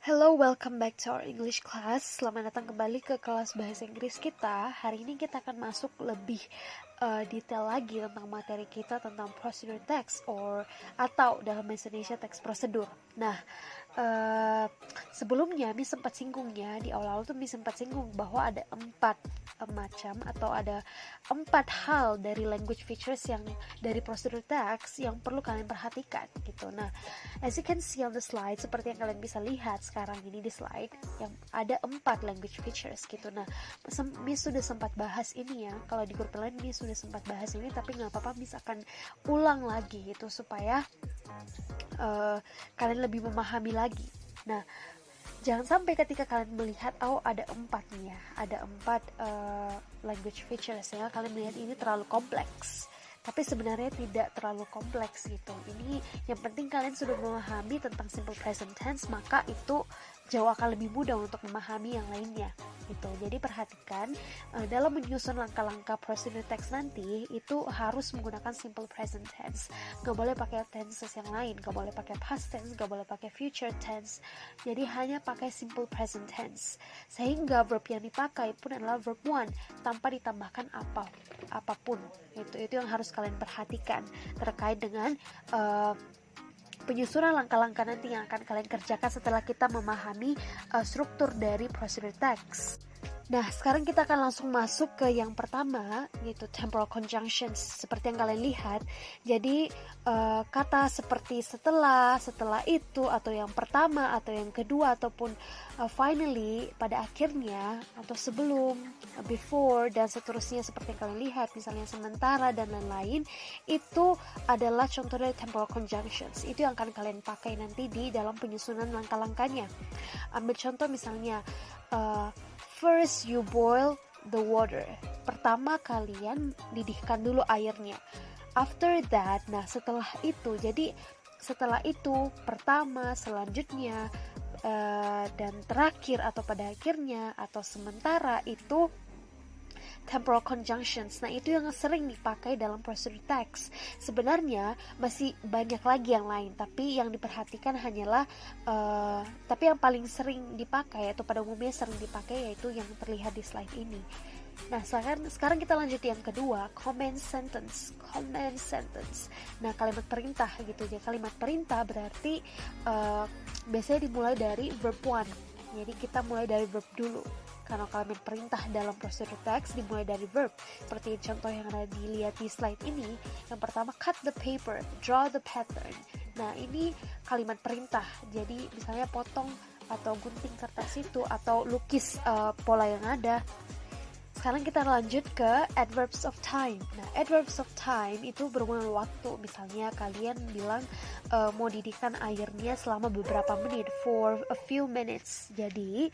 Hello, welcome back to our English class. Selamat datang kembali ke kelas bahasa Inggris kita. Hari ini kita akan masuk lebih detail lagi tentang materi kita tentang procedure text atau dalam bahasa Indonesia teks prosedur. Nah, sebelumnya Mi sempat singgung ya, di awal-awal tuh Mi sempat singgung bahwa ada 4 macam atau ada 4 hal dari language features yang dari procedure text yang perlu kalian perhatikan gitu. Nah, as you can see on the slide, seperti yang kalian bisa lihat sekarang ini di slide, yang ada 4 language features gitu. Nah, Mi sudah sempat bahas ini ya, kalau di grup lain Mi sudah sempat bahas ini, tapi nggak apa-apa, Mi akan ulang lagi gitu supaya kalian lebih memahami lagi. Nah, jangan sampai ketika kalian melihat ada 4 nih ya, ada 4 language features ya, kalian melihat ini terlalu kompleks. Tapi sebenarnya tidak terlalu kompleks gitu. Ini yang penting kalian sudah memahami tentang simple present tense, maka itu jauh akan lebih mudah untuk memahami yang lainnya gitu. Jadi perhatikan dalam menyusun langkah-langkah procedure text nanti itu harus menggunakan simple present tense. Gak boleh pakai tenses yang lain, gak boleh pakai past tense, gak boleh pakai future tense. Jadi hanya pakai simple present tense. Sehingga verb yang dipakai pun adalah verb one tanpa ditambahkan apapun. Itu yang harus kalian perhatikan terkait dengan penyusunan langkah-langkah nanti yang akan kalian kerjakan setelah kita memahami struktur dari procedure text. Nah, sekarang kita akan langsung masuk ke yang pertama, yaitu temporal conjunctions. Seperti yang kalian lihat, jadi kata seperti setelah itu, atau yang pertama, atau yang kedua, ataupun finally, pada akhirnya, atau sebelum, before, dan seterusnya seperti yang kalian lihat, misalnya sementara, dan lain-lain, itu adalah contoh dari temporal conjunctions. Itu yang akan kalian pakai nanti di dalam penyusunan langkah-langkahnya. Ambil contoh misalnya, first you boil the water. Pertama kalian didihkan dulu airnya. After that, nah setelah itu, jadi setelah itu, pertama, selanjutnya, dan terakhir atau pada akhirnya atau sementara itu temporal conjunctions. Nah, itu yang sering dipakai dalam procedure text. Sebenarnya masih banyak lagi yang lain, tapi yang diperhatikan hanyalah tapi yang paling sering dipakai atau pada umumnya sering dipakai yaitu yang terlihat di slide ini. Nah, sekarang kita lanjut yang kedua, command sentence. Nah, kalimat perintah gitu ya. Kalimat perintah berarti biasanya dimulai dari verb one. Jadi kita mulai dari verb dulu. Karena kalimat perintah dalam procedure text dimulai dari verb. Seperti contoh yang ada dilihat di slide ini. Yang pertama, cut the paper, draw the pattern. Nah, ini kalimat perintah. Jadi misalnya potong atau gunting kertas itu, atau lukis pola yang ada. Sekarang kita lanjut ke adverbs of time. Nah, adverbs of time itu berhubungan waktu. Misalnya kalian bilang mau didihkan airnya selama beberapa menit, for a few minutes. Jadi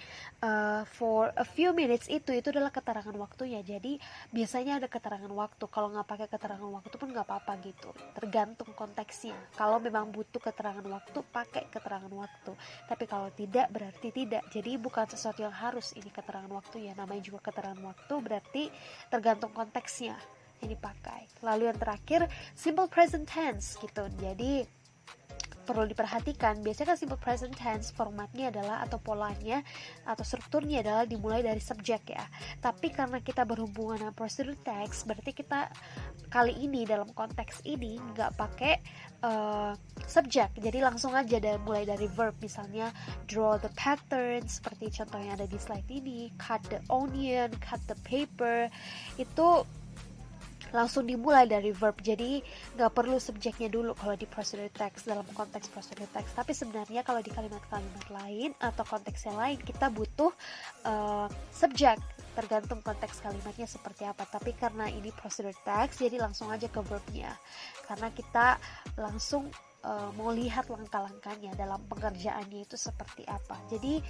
for a few minutes itu adalah keterangan waktunya. Jadi biasanya ada keterangan waktu. Kalau nggak pakai keterangan waktu pun nggak apa-apa gitu. Tergantung konteksnya. Kalau memang butuh keterangan waktu, pakai keterangan waktu. Tapi kalau tidak, berarti tidak. Jadi bukan sesuatu yang harus ini keterangan waktu ya. Namanya juga keterangan waktu, berarti tergantung konteksnya yang dipakai. Lalu yang terakhir, simple present tense gitu. Jadi perlu diperhatikan, biasanya kan simple present tense formatnya adalah atau polanya atau strukturnya adalah dimulai dari subjek ya. Tapi karena kita berhubungan dengan procedure text, berarti kita kali ini dalam konteks ini nggak pakai subjek. Jadi langsung aja mulai dari verb, misalnya draw the pattern seperti contoh yang ada di slide ini, cut the onion, cut the paper, itu langsung dimulai dari verb. Jadi nggak perlu subjeknya dulu kalau di procedure text, dalam konteks procedure text. Tapi sebenarnya kalau di kalimat-kalimat lain atau konteks yang lain kita butuh subjek, tergantung konteks kalimatnya seperti apa. Tapi karena ini procedure text, jadi langsung aja ke verbnya, karena kita langsung mau lihat langkah-langkahnya dalam pengerjaannya itu seperti apa. Jadi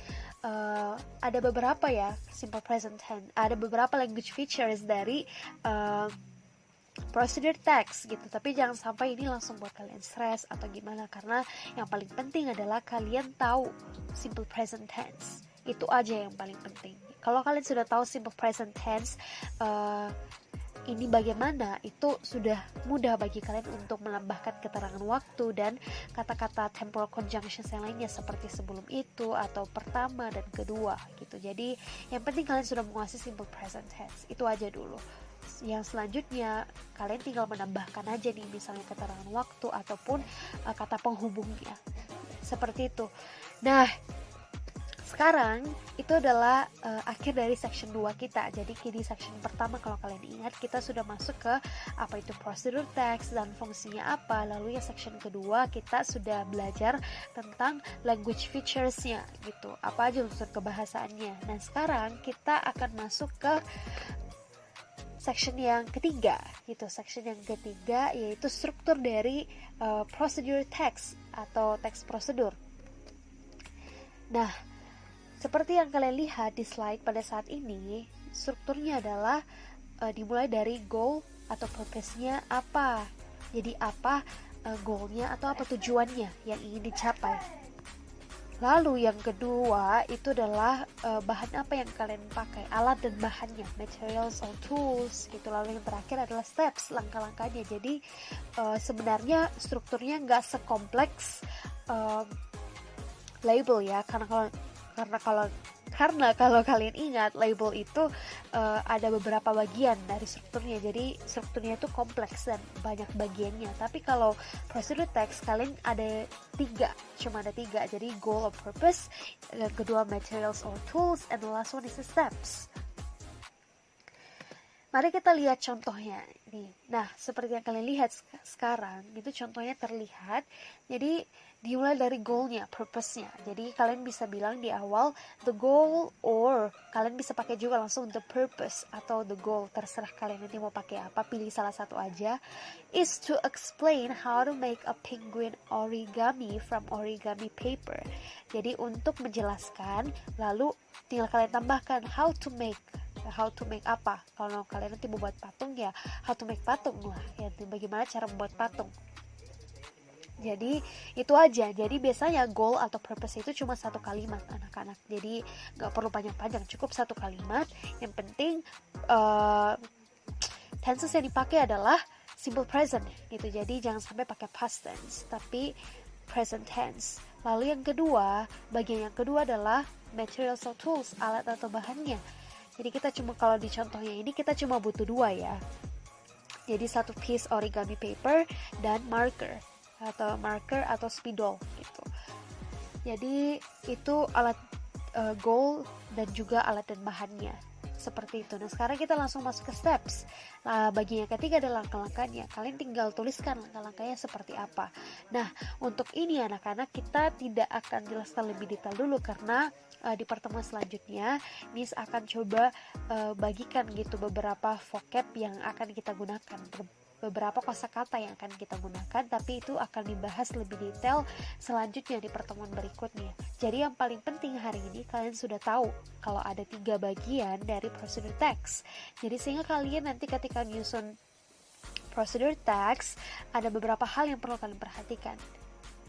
ada beberapa ya simple present tense, ada beberapa language features dari procedure text gitu. Tapi jangan sampai ini langsung buat kalian stres atau gimana, karena yang paling penting adalah kalian tahu simple present tense. Itu aja yang paling penting. Kalau kalian sudah tahu simple present tense, ini bagaimana, itu sudah mudah bagi kalian untuk menambahkan keterangan waktu dan kata-kata temporal conjunctions yang lainnya seperti sebelum itu atau pertama dan kedua gitu. Jadi yang penting kalian sudah menguasai simple present tense, itu aja dulu. Yang selanjutnya kalian tinggal menambahkan aja nih, misalnya keterangan waktu ataupun kata penghubungnya seperti itu. Nah, sekarang itu adalah akhir dari section 2 kita. Jadi di section pertama kalau kalian ingat kita sudah masuk ke apa itu procedural text dan fungsinya apa. Lalu yang section kedua kita sudah belajar tentang language features-nya gitu. Apa aja unsur kebahasaannya. Nah, sekarang kita akan masuk ke section yang ketiga gitu. Section yang ketiga yaitu struktur dari procedural text atau teks prosedur. Nah, seperti yang kalian lihat di slide pada saat ini, strukturnya adalah dimulai dari goal atau purpose-nya apa. Jadi apa goal-nya atau apa tujuannya yang ingin dicapai. Lalu yang kedua itu adalah bahan apa yang kalian pakai, alat dan bahannya, materials or tools gitu. Lalu yang terakhir adalah steps, langkah-langkahnya. Jadi sebenarnya strukturnya nggak sekompleks label ya, karena kalau kalian ingat label itu ada beberapa bagian dari strukturnya, jadi strukturnya itu kompleks dan banyak bagiannya. Tapi kalau procedural text kalian cuma ada tiga, jadi goal or purpose, dan kedua materials or tools, and the last one is the steps. Mari kita lihat contohnya nih. Nah, seperti yang kalian lihat sekarang, itu contohnya terlihat. Jadi dimulai dari goal-nya, purpose-nya. Jadi kalian bisa bilang di awal the goal, or kalian bisa pakai juga langsung the purpose atau the goal. Terserah kalian nanti mau pakai apa, pilih salah satu aja. Is to explain how to make a penguin origami from origami paper. Jadi untuk menjelaskan, lalu tinggal kalian tambahkan how to make apa. Kalau kalian nanti membuat patung ya how to make patung lah ya, bagaimana cara membuat patung. Jadi itu aja. Jadi biasanya goal atau purpose itu cuma satu kalimat anak-anak, jadi gak perlu panjang-panjang, cukup satu kalimat. Yang penting tenses yang dipakai adalah simple present gitu, jadi jangan sampai pakai past tense tapi present tense. Lalu yang kedua, bagian yang kedua adalah materials or tools, alat atau bahannya. Jadi kita cuma, kalau di contohnya ini kita cuma butuh dua ya. Jadi satu piece origami paper dan marker atau spidol gitu. Jadi itu alat goal dan juga alat dan bahannya. Seperti itu. Nah, sekarang kita langsung masuk ke steps. Nah, bagian yang ketiga adalah langkah-langkahnya. Kalian tinggal tuliskan langkah-langkahnya seperti apa. Nah, untuk ini anak-anak kita tidak akan jelaskan lebih detail dulu karena di pertemuan selanjutnya Nis akan coba bagikan gitu beberapa vocab yang akan kita gunakan, beberapa kosakata yang akan kita gunakan, tapi itu akan dibahas lebih detail selanjutnya di pertemuan berikutnya. Jadi yang paling penting hari ini kalian sudah tahu kalau ada 3 bagian dari procedural text. Jadi sehingga kalian nanti ketika nyusun procedural text ada beberapa hal yang perlu kalian perhatikan.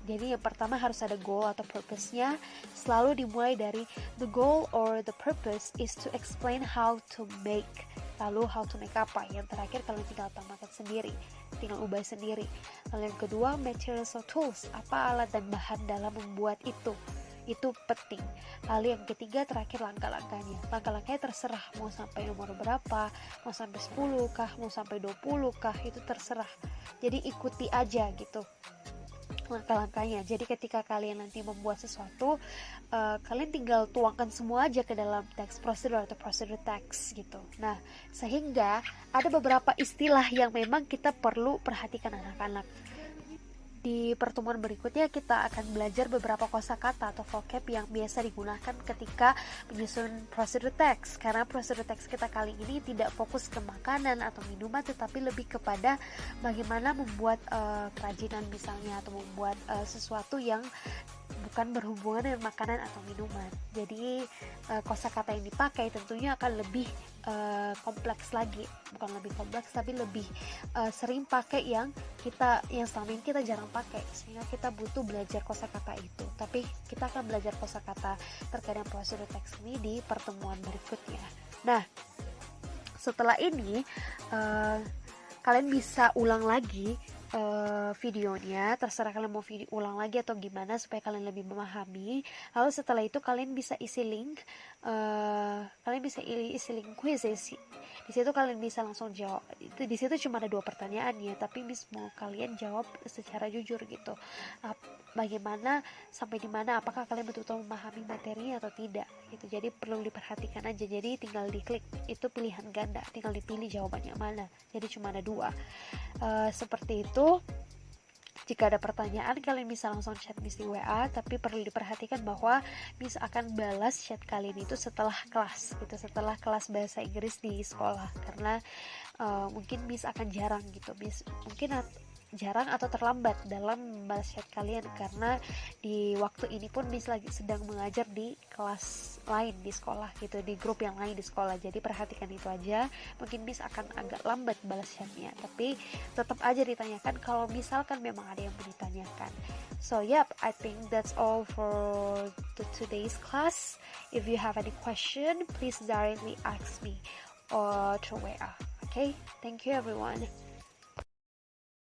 Jadi yang pertama harus ada goal atau purpose-nya. Selalu dimulai dari the goal or the purpose is to explain how to make. Lalu how to make apa? Yang terakhir kalian tinggal tambahkan sendiri, tinggal ubah sendiri. Lalu yang kedua materials or tools, apa alat dan bahan dalam membuat itu penting. Lalu yang ketiga terakhir langkah-langkahnya. Langkah-langkahnya terserah mau sampai nomor berapa, mau sampai 10 kah, mau sampai 20 kah, itu terserah. Jadi ikuti aja gitu langkah-langkahnya. Jadi ketika kalian nanti membuat sesuatu, kalian tinggal tuangkan semua aja ke dalam teks prosedur atau prosedur teks gitu. Nah, sehingga ada beberapa istilah yang memang kita perlu perhatikan anak-anak. Di pertemuan berikutnya kita akan belajar beberapa kosakata atau vocab yang biasa digunakan ketika menyusun prosedur teks. Karena prosedur teks kita kali ini tidak fokus ke makanan atau minuman, tetapi lebih kepada bagaimana membuat kerajinan misalnya, atau membuat sesuatu yang bukan berhubungan dengan makanan atau minuman. Jadi kosakata yang dipakai tentunya akan lebih kompleks lagi, bukan lebih kompleks tapi lebih sering pakai yang selama ini kita jarang pakai, sehingga kita butuh belajar kosakata itu. Tapi kita akan belajar kosakata terkait dengan prosedur teks ini di pertemuan berikutnya. Nah, setelah ini kalian bisa ulang lagi videonya, terserah kalian mau video ulang lagi atau gimana supaya kalian lebih memahami. Lalu setelah itu kalian bisa isi link, quizzes. Di situ kalian bisa langsung jawab. Itu di situ cuma ada 2 pertanyaan ya, tapi Miss mau kalian jawab secara jujur gitu. Bagaimana sampai di mana, apakah kalian betul-betul memahami materinya atau tidak gitu. Jadi perlu diperhatikan aja. Jadi tinggal diklik, itu pilihan ganda, tinggal dipilih jawabannya mana. Jadi cuma ada 2. Seperti itu. Jika ada pertanyaan kalian bisa langsung chat Miss di WA, tapi perlu diperhatikan bahwa Miss akan balas chat kalian itu setelah kelas gitu, setelah kelas bahasa Inggris di sekolah, karena mungkin Miss akan jarang gitu, Miss mungkin jarang atau terlambat dalam membalas chat kalian, karena di waktu ini pun Miss lagi sedang mengajar di kelas lain di sekolah gitu, di grup yang lain di sekolah. Jadi perhatikan itu aja. Mungkin Miss akan agak lambat balas chatnya, tapi tetap aja ditanyakan kalau misalkan memang ada yang mau ditanyakan. So yep, I think that's all for today's class. If you have any question, please directly ask me or through WA. Okay, thank you everyone.